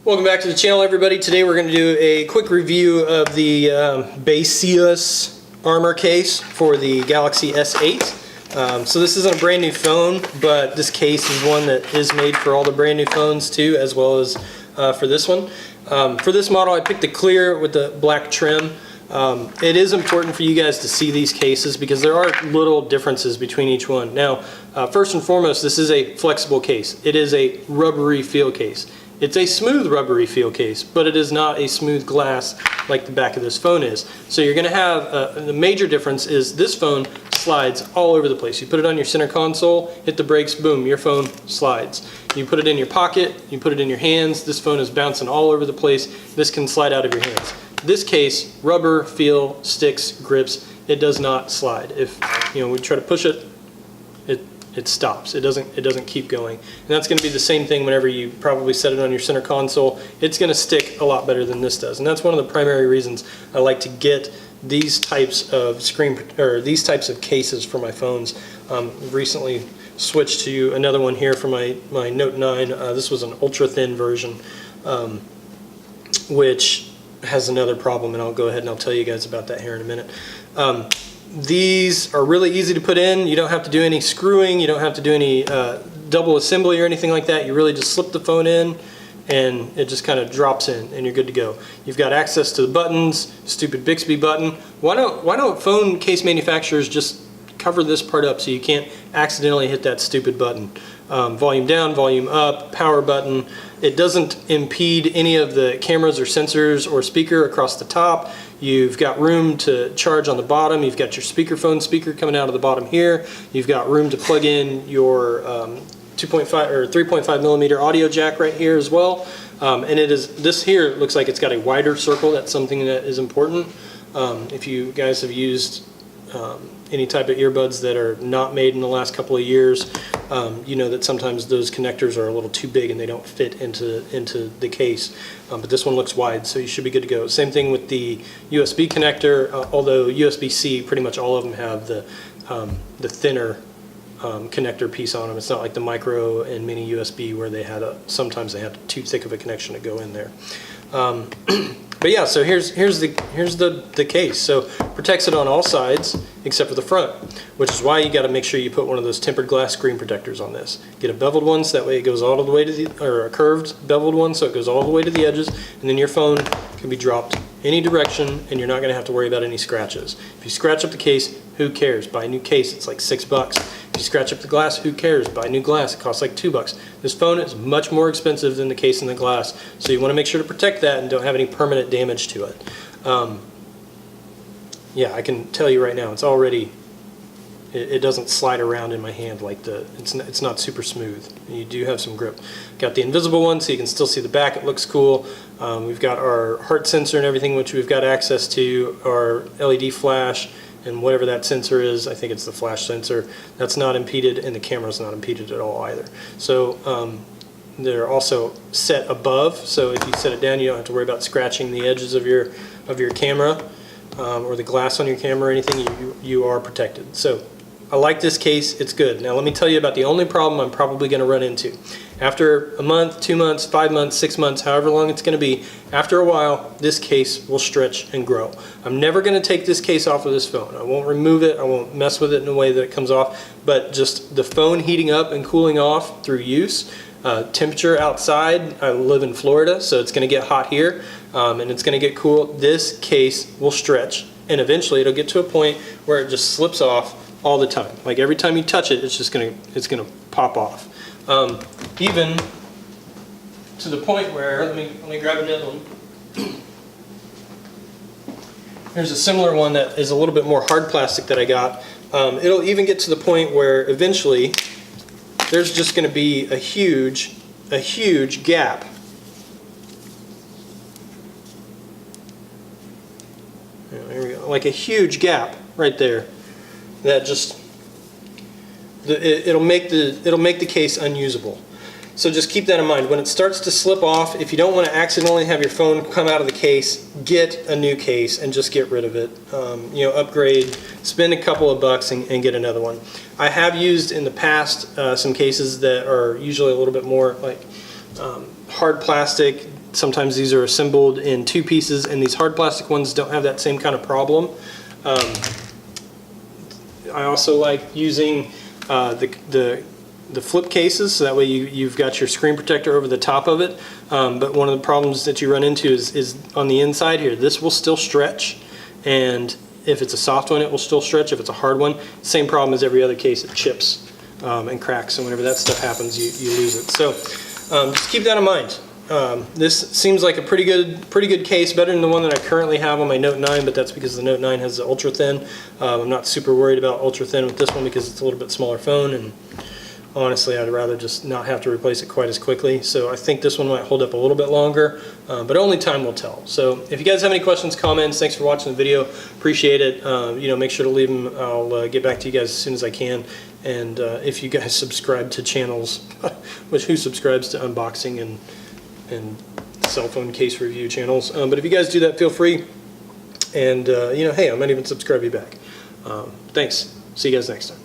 Welcome back to the channel, everybody. Today we're going to do a quick review of the Baseus armor case for the Galaxy S8. So this isn't a brand new phone, but this case is one that is made for all the brand new phones too, as well as for this one. For this model I picked the clear with the black trim. It is important for you guys to see these cases because there are little differences between each one. Now, first and foremost, this is a flexible case. It is a rubbery feel case. It's a smooth rubbery feel case, but it is not a smooth glass like the back of this phone is. So you're going to have, the major difference is this phone slides all over the place. You put it on your center console, hit the brakes, boom, your phone slides. You put it in your pocket, you put it in your hands, this phone is bouncing all over the place. This can slide out of your hands. This case, rubber, feel, sticks, grips, it does not slide. If we try to push it, it stops. It doesn't keep going. And that's going to be the same thing whenever you probably set it on your center console. It's going to stick a lot better than this does. And that's one of the primary reasons I like to get these types of these types of cases for my phones. Recently switched to another one here for my Note 9. This was an ultra thin version, which has another problem, and I'll go ahead and I'll tell you guys about that here in a minute. These are really easy to put in. You don't have to do any screwing. You don't have to do any double assembly or anything like that. You really just slip the phone in and it just kind of drops in and you're good to go. You've got access to the buttons, stupid Bixby button. Why don't phone case manufacturers just cover this part up so you can't accidentally hit that stupid button? Volume down, volume up, power button. It doesn't impede any of the cameras or sensors or speaker across the top. You've got room to charge on the bottom. You've got your speakerphone speaker coming out of the bottom here. You've got room to plug in your 2.5 or 3.5 millimeter audio jack right here as well. And this here looks like it's got a wider circle. That's something that is important. If you guys have used any type of earbuds that are not made in the last couple of years, you know that sometimes those connectors are a little too big and they don't fit into the case. But this one looks wide, so you should be good to go. Same thing with the USB connector, although USB-C, pretty much all of them have the thinner connector piece on them. It's not like the micro and mini USB where sometimes they had too thick of a connection to go in there. But yeah, so here's the case. So protects it on all sides except for the front, which is why you got to make sure you put one of those tempered glass screen protectors on this. Get a beveled one so that way it goes all the way to or a curved beveled one so it goes all the way to the edges, and then your phone can be dropped any direction and you're not going to have to worry about any scratches. If you scratch up the case, who cares? Buy a new case, it's like $6. If you scratch up the glass, who cares? Buy new glass, it costs like $2. This phone is much more expensive than the case and the glass, so you want to make sure to protect that and don't have any permanent damage to it. Yeah, I can tell you right now, it's already, it doesn't slide around in my hand like it's not super smooth. You do have some grip. Got the invisible one so you can still see the back, it looks cool. We've got our heart sensor and everything, which we've got access to, our LED flash, and whatever that sensor is, I think it's the flash sensor, that's not impeded, and the camera's not impeded at all either. So they're also set above, so if you set it down you don't have to worry about scratching the edges of your camera or the glass on your camera or anything. You are protected. So I like this case, it's good. Now let me tell you about the only problem I'm probably going to run into. After a month, 2 months, 5 months, 6 months, however long it's going to be, after a while this case will stretch and grow. I'm never going to take this case off of this phone. I won't remove it, I won't mess with it in a way that it comes off, but just the phone heating up and cooling off through use, temperature outside, I live in Florida, so it's going to get hot here and it's going to get cool. This case will stretch and eventually it'll get to a point where it just slips off all the time. Like every time you touch it, it's gonna pop off. Even to the point where, let me grab another one. Here's a similar one that is a little bit more hard plastic that I got. It'll even get to the point where eventually there's just going to be a huge gap. There we go. Like a huge gap right there. That just it'll make the case unusable. So just keep that in mind. When it starts to slip off, if you don't want to accidentally have your phone come out of the case, get a new case and just get rid of it. Upgrade, spend a couple of bucks and get another one. I have used in the past some cases that are usually a little bit more like hard plastic, Sometimes these are assembled in 2 pieces, and these hard plastic ones don't have that same kind of problem. I also like using the flip cases, so that way you've got your screen protector over the top of it. But one of the problems that you run into is on the inside here. This will still stretch, and if it's a soft one, it will still stretch. If it's a hard one, same problem as every other case, it chips and cracks, and whenever that stuff happens, you lose it. So just keep that in mind. This seems like a pretty good case, better than the one that I currently have on my Note 9, but that's because the Note 9 has the ultra thin. I'm not super worried about ultra thin with this one because it's a little bit smaller phone, and honestly, I'd rather just not have to replace it quite as quickly. So I think this one might hold up a little bit longer, but only time will tell. So if you guys have any questions, comments, thanks for watching the video. Appreciate it. Make sure to leave them. I'll get back to you guys as soon as I can. And if you guys subscribe to channels, which who subscribes to unboxing and cell phone case review channels? But if you guys do that, feel free. And hey, I might even subscribe you back. Thanks. See you guys next time.